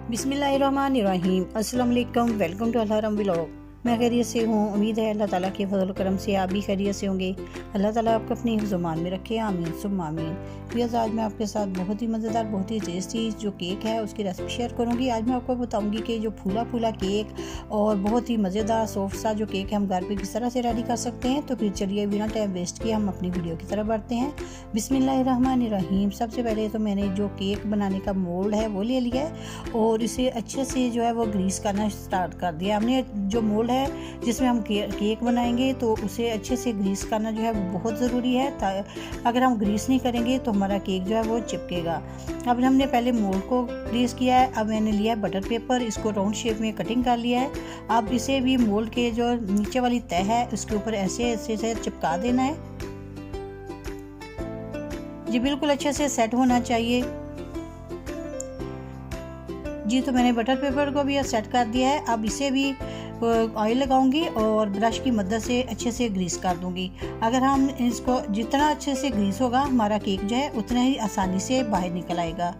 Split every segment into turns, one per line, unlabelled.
बिस्मिल्लाहिर्रहमानिर्रहीम। अस्सलाम वालेकुम। वेलकम टू अल्लाह व्लॉग। मैं खैरियत से हूँ। उम्मीद है अल्लाह ताला के फजल करम से आप भी खैरियत से होंगे। अल्लाह ताला आपको अपनी ज़ुबान में रखे, आमीन सुम्मा आमीन। प्लीज़ आज मैं आपके साथ बहुत ही मज़ेदार, बहुत ही टेस्टी जो केक है उसकी रेसिपी शेयर करूँगी। आज मैं आपको बताऊँगी कि जो फूला फूला केक और बहुत ही मज़ेदार सॉफ्ट सा जो केक है हम घर पे किस तरह से रेडी कर सकते हैं। तो फिर चलिए बिना टाइम वेस्ट किए हम अपनी वीडियो की तरफ बढ़ते हैं। बिस्मिल्लाहिर्रहमानिर्रहीम। सबसे पहले तो मैंने जो केक बनाने का मोल्ड है वो ले लिया है और इसे अच्छे से जो है वो ग्रीस करना स्टार्ट कर दिया हमने। जो मोल्ड है जिसमें हम केक बनाएंगे तो उसे अच्छे से ग्रीस करना जो है वो बहुत ज़रूरी है। अगर हम ग्रीस नहीं करेंगे तो हमारा केक जो है वो चिपकेगा। अब हमने पहले मोल्ड को ग्रीस किया है। अब मैंने लिया है बटर पेपर, इसको राउंड शेप में कटिंग कर लिया है। अब इसे भी मोल्ड के जो नीचे वाली तह है उसके ऊपर ऐसे ऐसे से चिपका देना है जी, बिल्कुल अच्छे से सेट होना चाहिए जी। तो मैंने बटर पेपर को भी सेट कर दिया है। अब इसे भी ऑयल लगाऊंगी और ब्रश की मदद से अच्छे से ग्रीस कर दूंगी। अगर हम इसको जितना अच्छे से ग्रीस होगा हमारा केक जो है उतना ही आसानी से बाहर निकल आएगा।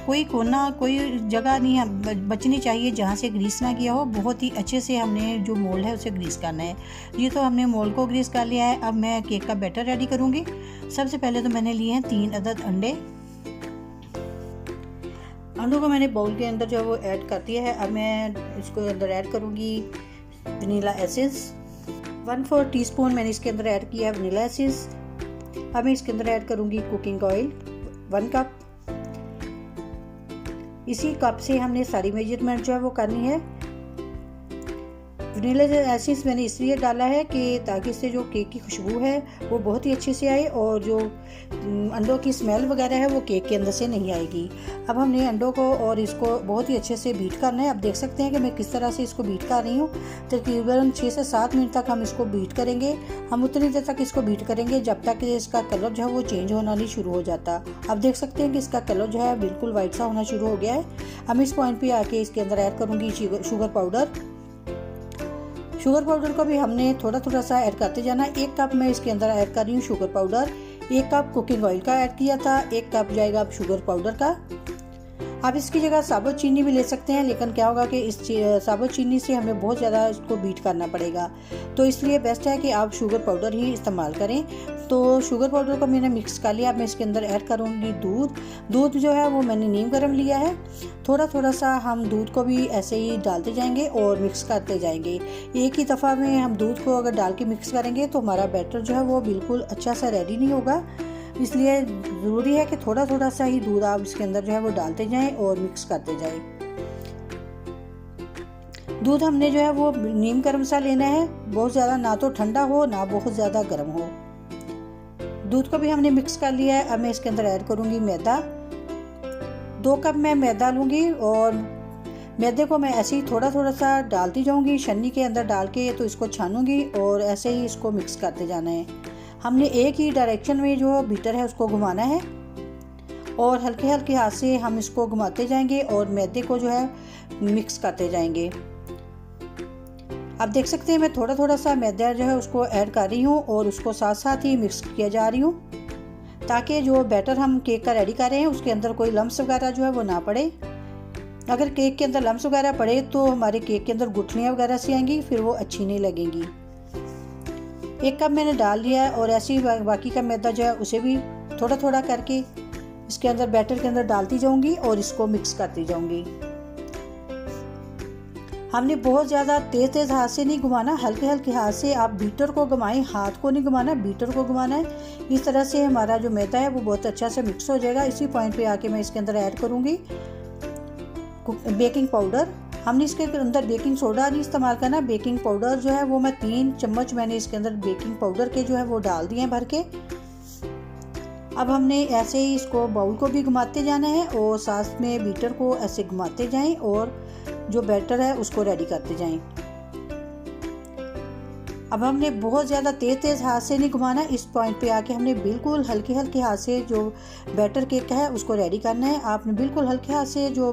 कोई कोना कोई जगह नहीं बचनी चाहिए जहाँ से ग्रीस ना किया हो। बहुत ही अच्छे से हमने जो मोल्ड है उसे ग्रीस करना है जी। तो हमने मोल्ड को ग्रीस कर लिया है। अब मैं केक का बैटर रेडी करूँगी। सबसे पहले तो मैंने लिए हैं 3 अदद अंडे को मैंने बाउल के अंदर जो है वो ऐड कर दिया है। अब मैं इसको अंदर ऐड करूँगी वनीला एसेंस। 1/4 टीस्पून मैंने इसके अंदर ऐड किया है वनीला एसेंस। अब मैं इसके अंदर ऐड करूँगी कुकिंग ऑयल 1 कप। इसी कप से हमने सारी मेजरमेंट जो है वो करनी है। वनीला एसेंस मैंने इसलिए डाला है कि ताकि इससे जो केक की खुशबू है वो बहुत ही अच्छे से आए और जो अंडों की स्मेल वगैरह है वो केक के अंदर से नहीं आएगी। अब हमने अंडों को और इसको बहुत ही अच्छे से बीट करना है। अब देख सकते हैं कि मैं किस तरह से इसको बीट कर रही हूँ। तकरीबन 6 से 7 मिनट तक हम इसको बीट करेंगे। हम उतनी देर तक इसको बीट करेंगे जब तक कि इसका कलर जो है वो चेंज होना नहीं शुरू हो जाता। अब देख सकते हैं कि इसका कलर जो है बिल्कुल वाइट सा होना शुरू हो गया है। अब इस पॉइंट पे आके इसके अंदर ऐड करूँगी शुगर पाउडर। शुगर पाउडर को भी हमने थोड़ा थोड़ा सा ऐड करते जाना। 1 कप मैं इसके अंदर ऐड कर रही हूँ sugar powder. 1 cup cooking oil का ऐड किया था। 1 कप जाएगा अब शुगर पाउडर का। आप इसकी जगह साबुत चीनी भी ले सकते हैं, लेकिन क्या होगा कि इस साबुत चीनी से हमें बहुत ज़्यादा इसको बीट करना पड़ेगा, तो इसलिए बेस्ट है कि आप शुगर पाउडर ही इस्तेमाल करें। तो शुगर पाउडर को मैंने मिक्स कर लिया। अब मैं इसके अंदर ऐड करूँगी दूध जो है वो मैंने नीम गर्म लिया है। थोड़ा थोड़ा सा हम दूध को भी ऐसे ही डालते जाएंगे और मिक्स करते जाएंगे। एक ही दफ़ा में हम दूध को अगर डाल के मिक्स करेंगे तो हमारा बैटर जो है वो बिल्कुल अच्छा सा रेडी नहीं होगा। इसलिए ज़रूरी है कि थोड़ा थोड़ा सा ही दूध आप इसके अंदर जो है वो डालते जाएं और मिक्स करते जाएं। दूध हमने जो है वो नीम गर्म सा लेना है, बहुत ज़्यादा ना तो ठंडा हो ना बहुत ज़्यादा गर्म हो। दूध को भी हमने मिक्स कर लिया है। अब मैं इसके अंदर ऐड करूँगी मैदा। 2 कप मैं मैदा लूँगी और मैदे को मैं ऐसे ही थोड़ा थोड़ा सा डालती जाऊँगी छन्नी के अंदर डाल के। तो इसको छानूँगी और ऐसे ही इसको मिक्स करते जाना है। हमने एक ही डायरेक्शन में जो बीटर है उसको घुमाना है और हल्के हल्के हाथ से हम इसको घुमाते जाएंगे और मैदे को जो है मिक्स करते जाएंगे। अब देख सकते हैं मैं थोड़ा थोड़ा सा मैदा जो है उसको ऐड कर रही हूँ और उसको साथ साथ ही मिक्स किया जा रही हूँ, ताकि जो बैटर हम केक का रेडी कर रहे हैं उसके अंदर कोई लम्स वगैरह जो है वो ना पड़े। अगर केक के अंदर लम्स वगैरह पड़े तो हमारे केक के अंदर गुठलियाँ वगैरह सी आएंगी, फिर वो अच्छी नहीं लगेंगी। 1 कप मैंने डाल लिया है और ऐसे ही बाकी का मैदा जो है उसे भी थोड़ा थोड़ा करके इसके अंदर बैटर के अंदर डालती जाऊंगी और इसको मिक्स करती जाऊंगी। हमने बहुत ज़्यादा तेज़ हाथ से नहीं घुमाना, हल्के हल्के हाथ से आप बीटर को घुमाएं, हाथ को नहीं घुमाना, बीटर को घुमाना है। इस तरह से हमारा जो मैदा है वो बहुत अच्छा से मिक्स हो जाएगा। इसी पॉइंट पे आके मैं इसके अंदर ऐड करूँगी बेकिंग पाउडर। हमने इसके अंदर बेकिंग सोडा नहीं इस्तेमाल करना, बेकिंग पाउडर जो है वो मैं 3 चम्मच मैंने इसके अंदर बेकिंग पाउडर के जो है वो डाल दिए हैं भर के। अब हमने ऐसे ही इसको बाउल को भी घुमाते जाना है और साथ में बीटर को ऐसे घुमाते जाएं और जो बैटर है उसको रेडी करते जाएं। अब हमने बहुत ज़्यादा तेज़ हाथ से नहीं घुमाना। इस पॉइंट पे आके हमने बिल्कुल हल्के हल्के हाथ से जो बैटर केक है उसको रेडी करना है। आपने बिल्कुल हल्के हाथ से जो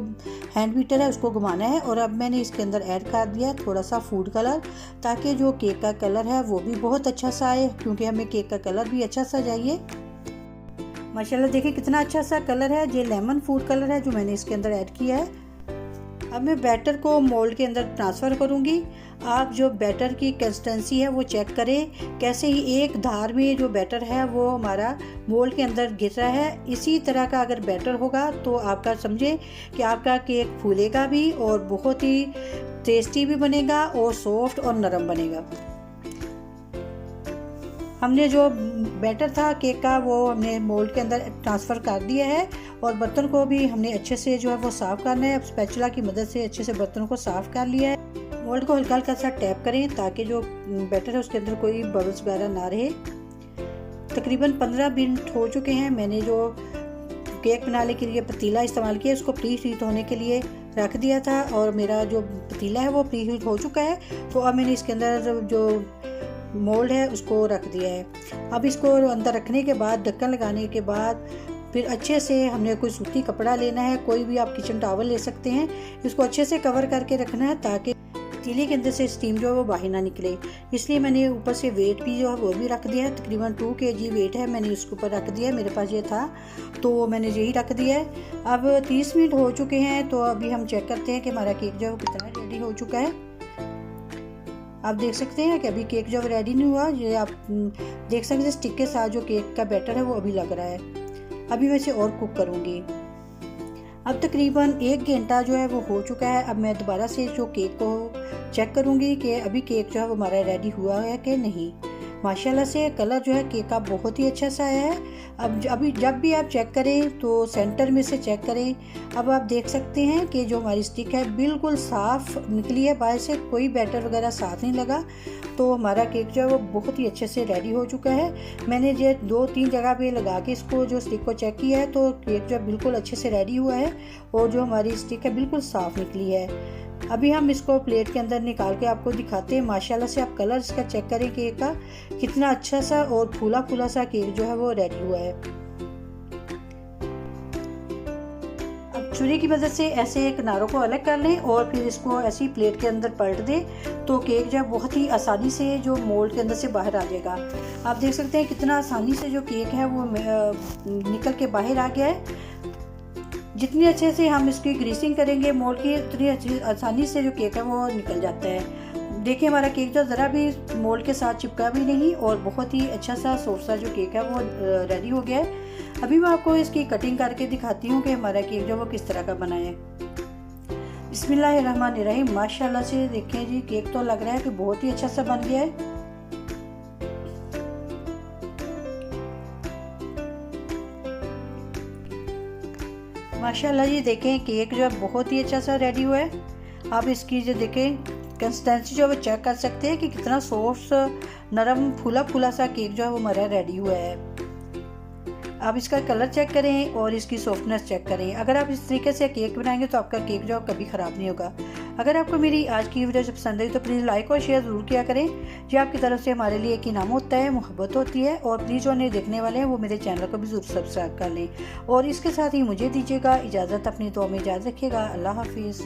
हैंड बीटर है उसको घुमाना है। और अब मैंने इसके अंदर ऐड कर दिया थोड़ा सा फूड कलर, ताकि जो केक का कलर है वो भी बहुत अच्छा सा आए, क्योंकि हमें केक का कलर भी अच्छा सा चाहिए। माशाल्लाह देखिए कितना अच्छा सा कलर है, ये लेमन फूड कलर है जो मैंने इसके अंदर ऐड किया है। अब मैं बैटर को मोल्ड के अंदर ट्रांसफ़र करूंगी। आप जो बैटर की कंसिस्टेंसी है वो चेक करें, कैसे ही एक धार में जो बैटर है वो हमारा मोल्ड के अंदर गिर रहा है, इसी तरह का अगर बैटर होगा तो आपका समझे कि आपका केक फूलेगा भी और बहुत ही टेस्टी भी बनेगा और सॉफ्ट और नरम बनेगा। हमने जो बैटर था केक का वो हमने मोल्ड के अंदर ट्रांसफ़र कर दिया है और बर्तन को भी हमने अच्छे से जो है वो साफ़ करना है। अब स्पैचुला की मदद से अच्छे से बर्तन को साफ़ कर लिया है। मोल्ड को हल्का हल्का सा टैप करें ताकि जो बैटर है उसके अंदर कोई बबल्स वगैरह ना रहे। तकरीबन 15 मिनट हो चुके हैं। मैंने जो केक बनाने के लिए पतीला इस्तेमाल किया उसको प्री हीट होने के लिए रख दिया था और मेरा जो पतीला है वो प्री हीट हो चुका है। तो अब मैंने इसके अंदर जो मोल्ड है उसको रख दिया है। अब इसको अंदर रखने के बाद ढक्कन लगाने के बाद फिर अच्छे से हमने कोई सूती कपड़ा लेना है, कोई भी आप किचन टॉवल ले सकते हैं। इसको अच्छे से कवर करके रखना है ताकि पतीले के अंदर से स्टीम जो है वो बाहर ना निकले। इसलिए मैंने ऊपर से वेट भी जो है वो भी रख दिया है। तकरीबन 2 kg वेट है, मैंने उसके ऊपर रख दिया है। मेरे पास ये था तो मैंने यही रख दिया है। अब 30 मिनट हो चुके हैं तो अभी हम चेक करते हैं कि हमारा केक जो है वो कितना रेडी हो चुका है। आप देख सकते हैं कि अभी केक जो रेडी नहीं हुआ, ये आप देख सकते हैं स्टिक के साथ जो केक का बैटर है वो अभी लग रहा है। अभी मैं इसे और कुक करूँगी। अब तकरीबन 1 घंटा जो है वो हो चुका है। अब मैं दोबारा से जो केक को चेक करूँगी कि अभी केक जो है वो हमारा रेडी हुआ है कि नहीं। माशाल्लाह से कलर जो है केक का बहुत ही अच्छा सा आया है। अब अभी जब भी आप चेक करें तो सेंटर में से चेक करें। अब आप देख सकते हैं कि जो हमारी स्टिक है बिल्कुल साफ़ निकली है, बाहर से कोई बैटर वगैरह साथ नहीं लगा। तो हमारा केक जो है वो बहुत ही अच्छे से रेडी हो चुका है। मैंने ये 2-3 जगह पे लगा के इसको जो स्टिक को चेक किया है तो केक जो है बिल्कुल अच्छे से रेडी हुआ है और जो हमारी स्टिक है बिल्कुल साफ़ निकली है। अभी हम इसको प्लेट के अंदर निकाल के आपको दिखाते हैं। माशाल्लाह से आप कलर इसका चेक करें केक का, कितना अच्छा सा और फूला फूला सा केक जो है वो रेडी हुआ है। अब छुरी की मदद से ऐसे किनारों को अलग कर लें और फिर इसको ऐसी प्लेट के अंदर पलट दें तो केक जो है बहुत ही आसानी से जो मोल्ड के अंदर से बाहर आ जाएगा। आप देख सकते हैं कितना आसानी से जो केक है वो निकल के बाहर आ गया है। जितनी अच्छे से हम इसकी ग्रीसिंग करेंगे मोल्ड की उतनी आसानी से जो केक है वो निकल जाता है। देखिए हमारा केक जो ज़रा भी मोल्ड के साथ चिपका भी नहीं और बहुत ही अच्छा सा सॉफ्ट सा जो केक है वो रेडी हो गया है। अभी मैं आपको इसकी कटिंग करके दिखाती हूँ कि हमारा केक जो वो किस तरह का बना है। बिस्मिल्लाहिर्रहमानिर्रहीम। माशाल्लाह से देखें जी केक तो लग रहा है कि बहुत ही अच्छा सा बन गया है। माशाल्लाह जी देखें केक जो है बहुत ही अच्छा सा रेडी हुआ है। आप इसकी जो देखें कंसिस्टेंसी जो है वो चेक कर सकते हैं कि कितना सॉफ्ट नरम फूला फूला सा केक जो है वो हमारा रेडी हुआ है। आप इसका कलर चेक करें और इसकी सॉफ्टनेस चेक करें। अगर आप इस तरीके से केक बनाएंगे तो आपका केक जो कभी ख़राब नहीं होगा। अगर आपको मेरी आज की वीडियो जो पसंद आई तो प्लीज़ लाइक और शेयर ज़रूर किया करें। ये आपकी तरफ से हमारे लिए एक इनाम होता है, मोहब्बत होती है। और प्लीज़ जो नहीं देखने वाले हैं वो मेरे चैनल को भी ज़रूर सब्सक्राइब कर लें। और इसके साथ ही मुझे दीजिएगा इजाज़त, अपनी दुआ में इजाज़त रखिएगा। अल्लाह हाफिज़।